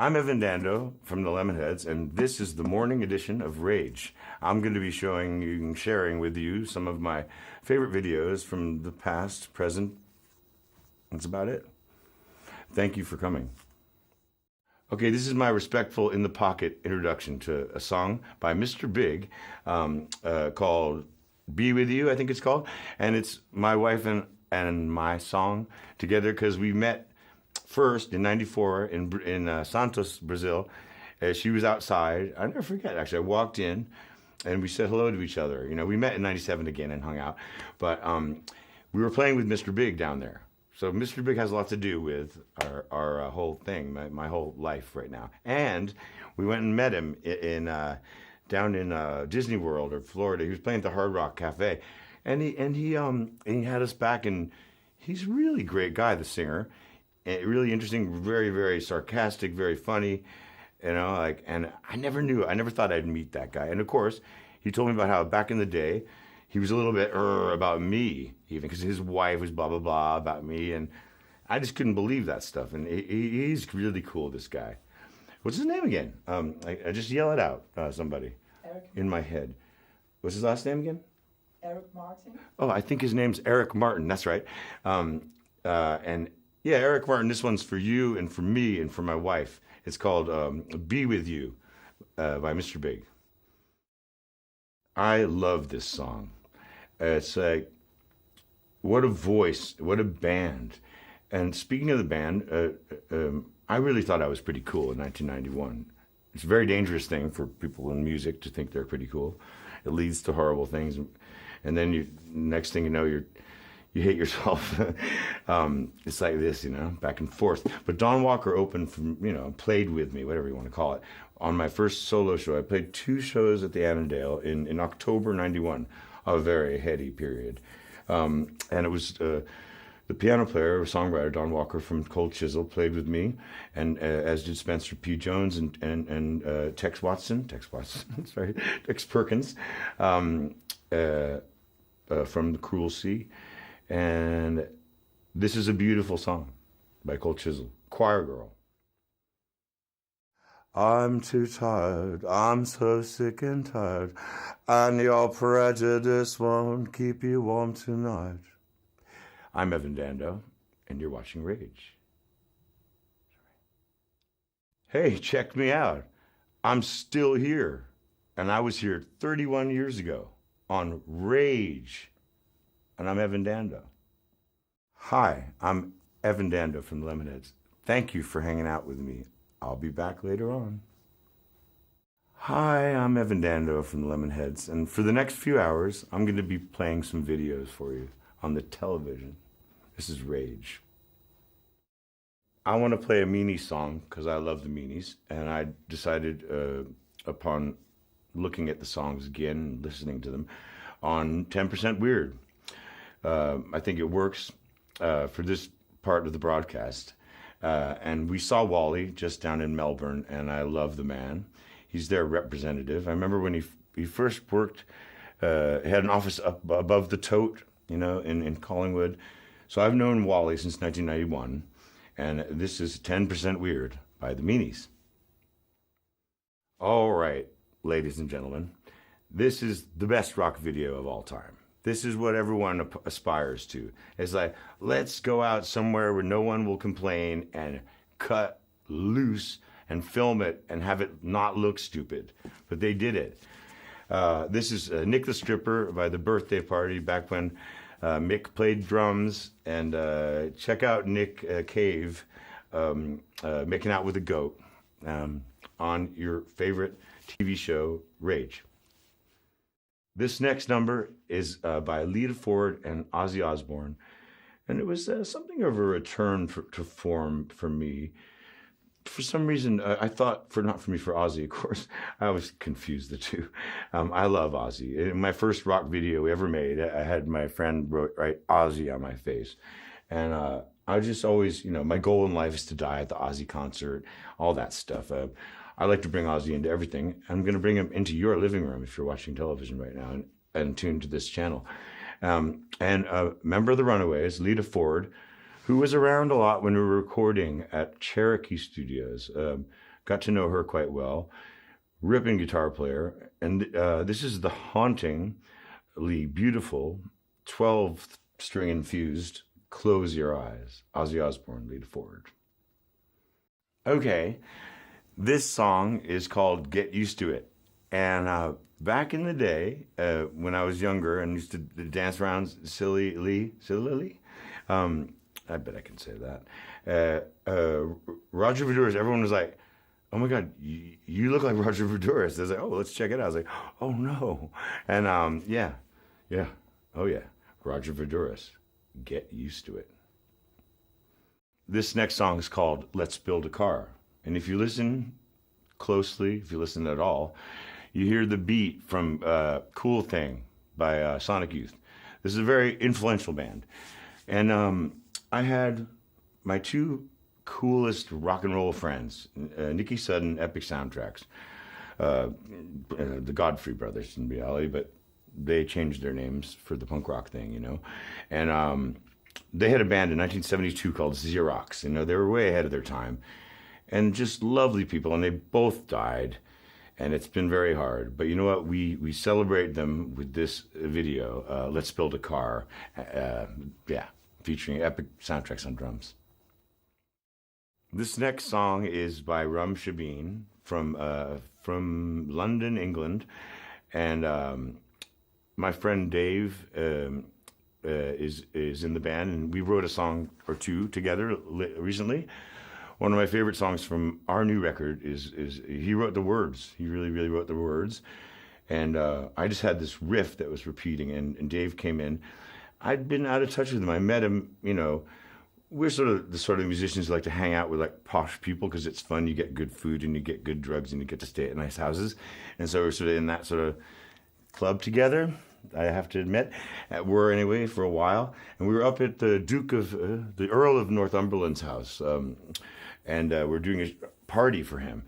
I'm Evan Dando from the Lemonheads, and this is the morning edition of Rage. I'm going to be showing you and sharing with you some of my favorite videos from the past, present. That's about it. Thank you for coming. Okay, this is my respectful in the pocket introduction to a song by Mr. Big called Be With You, I think it's called. And it's my wife and my song together because we met first in '94 in Santos, Brazil. She was outside. I never forget, actually. I walked in and we said hello to each other. You know, we met in '97 again and hung out. But we were playing with Mr. Big down there. So Mr. Big has a lot to do with our whole thing, my whole life right now. And we went and met him down in Disney World or Florida. He was playing at the Hard Rock Cafe, and he had us back. And he's a really great guy, the singer. Really interesting, very, very sarcastic, very funny, you know, like, and I never thought I'd meet that guy. And of course, he told me about how back in the day, he was a little bit about me, even, because his wife was blah, blah, blah about me, and I just couldn't believe that stuff. And he's really cool, this guy. What's his name again? I just yell it out, somebody, Eric in my head. What's his last name again? Eric Martin. Oh, I think his name's Eric Martin, that's right. And yeah, Eric Martin, this one's for you and for me and for my wife. It's called Be With You by Mr. Big. I love this song. It's like, what a voice, what a band. And speaking of the band, I really thought I was pretty cool in 1991. It's a very dangerous thing for people in music to think they're pretty cool. It leads to horrible things. And then next thing you know, you hate yourself. It's like this, you know, back and forth. But Don Walker opened from, you know, played with me, whatever you want to call it. On my first solo show, I played 2 shows at the Annandale in October '91, a very heady period. And it was the piano player, songwriter, Don Walker from Cold Chisel, played with me, and as did Spencer P. Jones and Tex Watson, sorry, Tex Perkins, from The Cruel Sea. And this is a beautiful song by Cold Chisel, Choir Girl. I'm too tired, I'm so sick and tired, and your prejudice won't keep you warm tonight. I'm Evan Dando, and you're watching Rage. Hey, check me out. I'm still here, and I was here 31 years ago on Rage, and I'm Evan Dando. Hi, I'm Evan Dando from the Lemonheads. Thank you for hanging out with me. I'll be back later on. Hi, I'm Evan Dando from the Lemonheads, and for the next few hours, I'm going to be playing some videos for you on the television. This is Rage. I want to play a Meanie song because I love the Meanies, and I decided upon looking at the songs again and listening to them on 10% Weird. I think it works for this part of the broadcast. And we saw Wally just down in Melbourne, and I love the man. He's their representative. I remember when he first worked, had an office up above the Tote, you know, in Collingwood. So I've known Wally since 1991, and this is 10% Weird by the Meanies. All right, ladies and gentlemen, this is the best rock video of all time. This is what everyone aspires to. It's like, let's go out somewhere where no one will complain and cut loose and film it and have it not look stupid. But they did it. This is Nick the Stripper by The Birthday Party, back when Mick played drums. And check out Nick Cave making out with a goat on your favorite TV show, Rage. This next number is by Lita Ford and Ozzy Osbourne, and it was something of a return to form for me. For some reason, I thought, not for me, for Ozzy, of course. I always confused the two. I love Ozzy. In my first rock video we ever made, I had my friend write Ozzy on my face, and I just always, you know, my goal in life is to die at the Ozzy concert, all that stuff. I like to bring Ozzy into everything. I'm going to bring him into your living room if you're watching television right now and tuned to this channel. And a member of the Runaways, Lita Ford, who was around a lot when we were recording at Cherokee Studios. Got to know her quite well. Ripping guitar player. And this is the hauntingly beautiful 12-string infused Close Your Eyes, Ozzy Osbourne, lead forward. Okay, this song is called Get Used to It. And back in the day, when I was younger and used to dance around sillily, I bet I can say that. Roger Vuras, everyone was like, "Oh my God, you look like Roger Vuras." I was like, "Oh, let's check it out." I was like, "Oh no," and yeah, oh yeah, Roger Vuras, Get Used to It. This next song is called "Let's Build a Car," and if you listen closely, if you listen at all, you hear the beat from "Cool Thing" by Sonic Youth. This is a very influential band, and I had my two coolest rock and roll friends, Nikki Sudden, Epic Soundtracks, the Godfrey brothers in reality, but they changed their names for the punk rock thing, you know. And they had a band in 1972 called Xerox. You know, they were way ahead of their time, and just lovely people. And they both died, and it's been very hard. But you know what? We celebrate them with this video, "Let's Build a Car," yeah, featuring Epic Soundtracks on drums. This next song is by Rum Shabeen from London, England, and my friend Dave is in the band, and we wrote a song or two together recently. One of my favorite songs from our new record is he wrote the words. He really wrote the words, and I just had this riff that was repeating, and Dave came in. I'd been out of touch with him. I met him, you know. We're sort of the musicians who like to hang out with like posh people because it's fun. You get good food and you get good drugs and you get to stay at nice houses. And so we're sort of in that sort of club together, I have to admit. Were anyway for a while. And we were up at the the Earl of Northumberland's house. And we're doing a party for him.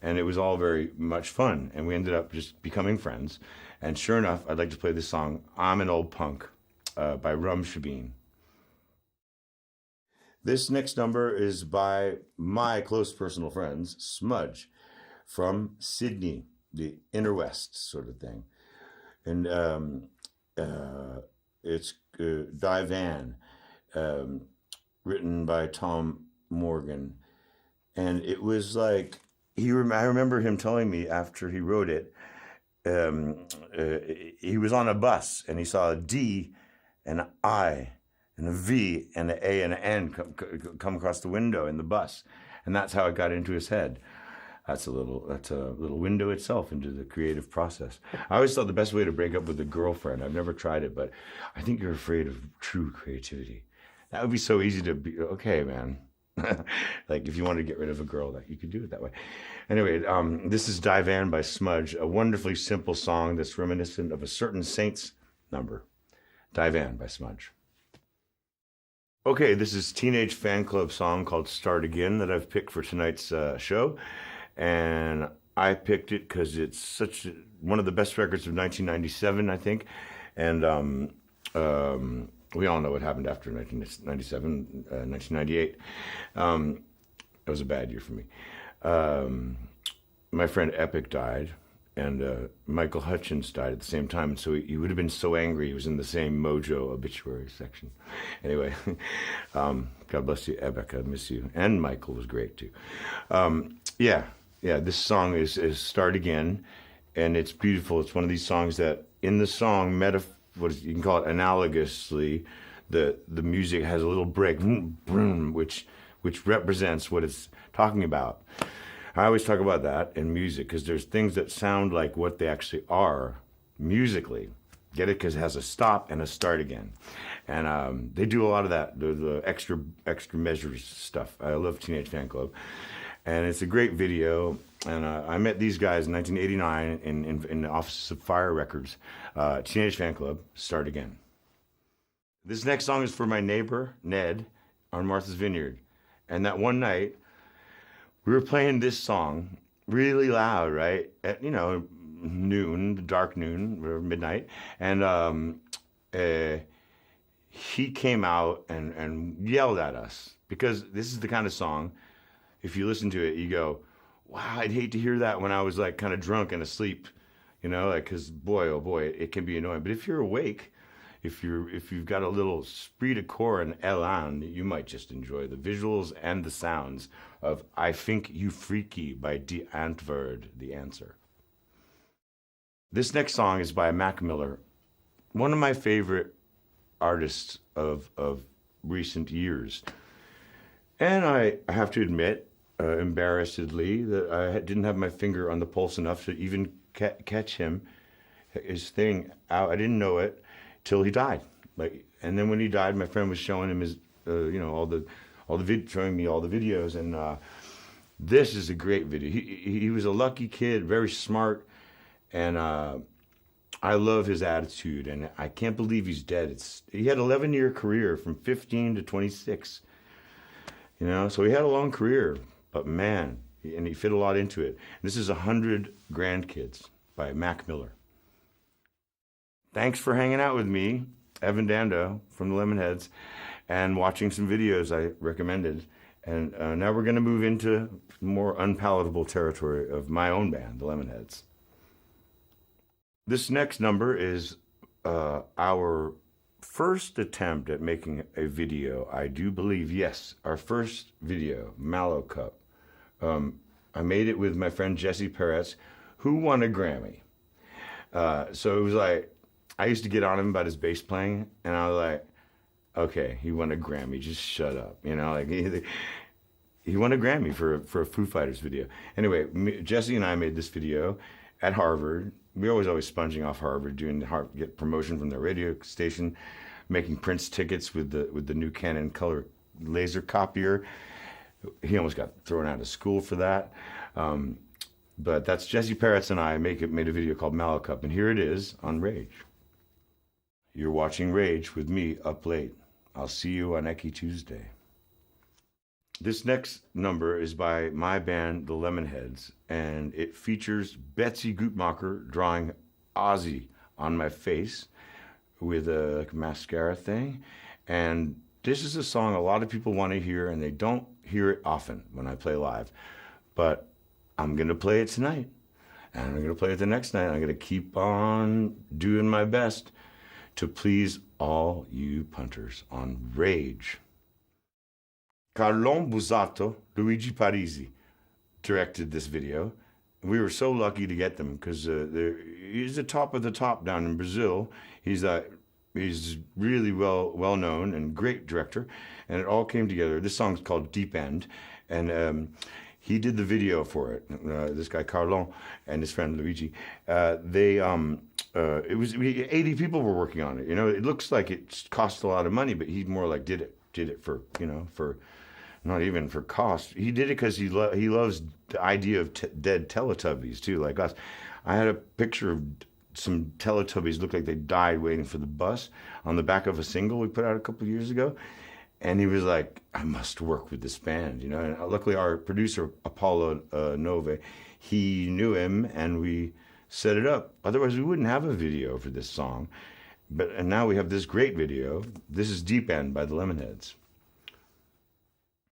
And it was all very much fun. And we ended up just becoming friends. And sure enough, I'd like to play this song, "I'm an Old Punk," by Rum Shabeen. This next number is by my close personal friends, Smudge, from Sydney, the inner west sort of thing. And it's Divan, written by Tom Morgan. And it was like, I remember him telling me after he wrote it, he was on a bus and he saw a D and an I and a V and an A and an N come across the window in the bus, and that's how it got into his head. That's a little window itself into the creative process. I always thought the best way to break up with a girlfriend, I've never tried it, but I think you're afraid of true creativity. That would be so easy to be, okay, man. Like if you wanted to get rid of a girl, that you could do it that way. Anyway, this is Divan by Smudge, a wonderfully simple song that's reminiscent of a certain Saints number. Divan by Smudge. Okay, this is Teenage Fanclub song called "Start Again" that I've picked for tonight's show. And I picked it because it's one of the best records of 1997, I think. And we all know what happened after 1997, 1998. It was a bad year for me. My friend Epic died, and Michael Hutchence died at the same time. So he would have been so angry. He was in the same Mojo obituary section. Anyway, God bless you, Epic. I miss you. And Michael was great too. Yeah. This song is "Start Again," and it's beautiful. It's one of these songs that, in the song, you can call it analogously, the music has a little break, which represents what it's talking about. I always talk about that in music because there's things that sound like what they actually are musically. Get it? Because it has a stop and a start again. And they do a lot of that, the extra measures stuff. I love Teenage Fanclub. And it's a great video. And I met these guys in 1989 in the offices of Fire Records. Teenage Fanclub, "Start Again." This next song is for my neighbor, Ned, on Martha's Vineyard. And that one night, we were playing this song really loud, right? At, noon, dark noon, or midnight. And he came out and yelled at us because this is the kind of song, if you listen to it, you go, wow, I'd hate to hear that when I was like kind of drunk and asleep, like, because boy, oh boy, it can be annoying. But if you're awake, if you've got a little esprit de corps and élan, you might just enjoy the visuals and the sounds of I Think You Freaky by De Antwoord, The Answer. This next song is by Mac Miller, one of my favorite artists of recent years. And I have to admit, embarrassedly, that I didn't have my finger on the pulse enough to even catch his thing out. I didn't know it till he died. And then when he died, my friend was showing him his, showing me all the videos. And this is a great video. He was a lucky kid, very smart, and I love his attitude. And I can't believe he's dead. He had an 11-year career from 15 to 26. So he had a long career, but man, and he fit a lot into it. This is 100 Grandkids by Mac Miller. Thanks for hanging out with me, Evan Dando from the Lemonheads, and watching some videos I recommended. And now we're going to move into more unpalatable territory of my own band, the Lemonheads. This next number is our first attempt at making a video, I do believe, yes, our first video, Mallow Cup. I made it with my friend Jesse Peretz, who won a Grammy. So it was like, I used to get on him about his bass playing, and I was like, okay, he won a Grammy, just shut up. He won a Grammy for a Foo Fighters video. Anyway, Jesse and I made this video at Harvard. We always sponging off Harvard, get promotion from their radio station, making Prince tickets with the new Canon color laser copier. He almost got thrown out of school for that. But that's Jesse Peretz and I made a video called Mallow Cup, and here it is on Rage. You're watching Rage with me up late. I'll see you on Eki Tuesday. This next number is by my band, the Lemonheads, and it features Betsy Gutmacher drawing Ozzy on my face with a mascara thing. And this is a song a lot of people want to hear, and they don't hear it often when I play live. But I'm going to play it tonight, and I'm going to play it the next night. I'm going to keep on doing my best to please all you punters on Rage. Carlon Busato, Luigi Parisi directed this video. We were so lucky to get them because he's the top of the top down in Brazil. He's really well known and great director, and it all came together. This song's called Deep End, and he did the video for it. This guy Carlon and his friend Luigi. It was 80 people were working on it. It looks like it cost a lot of money, but he more like did it for for not even for cost. He did it because he loves the idea of dead Teletubbies too, like us. I had a picture of some Teletubbies looked like they died waiting for the bus on the back of a single we put out a couple of years ago. And he was like, I must work with this band, And luckily our producer, Apollo Nove, he knew him and we set it up. Otherwise we wouldn't have a video for this song. And now we have this great video. This is Deep End by the Lemonheads.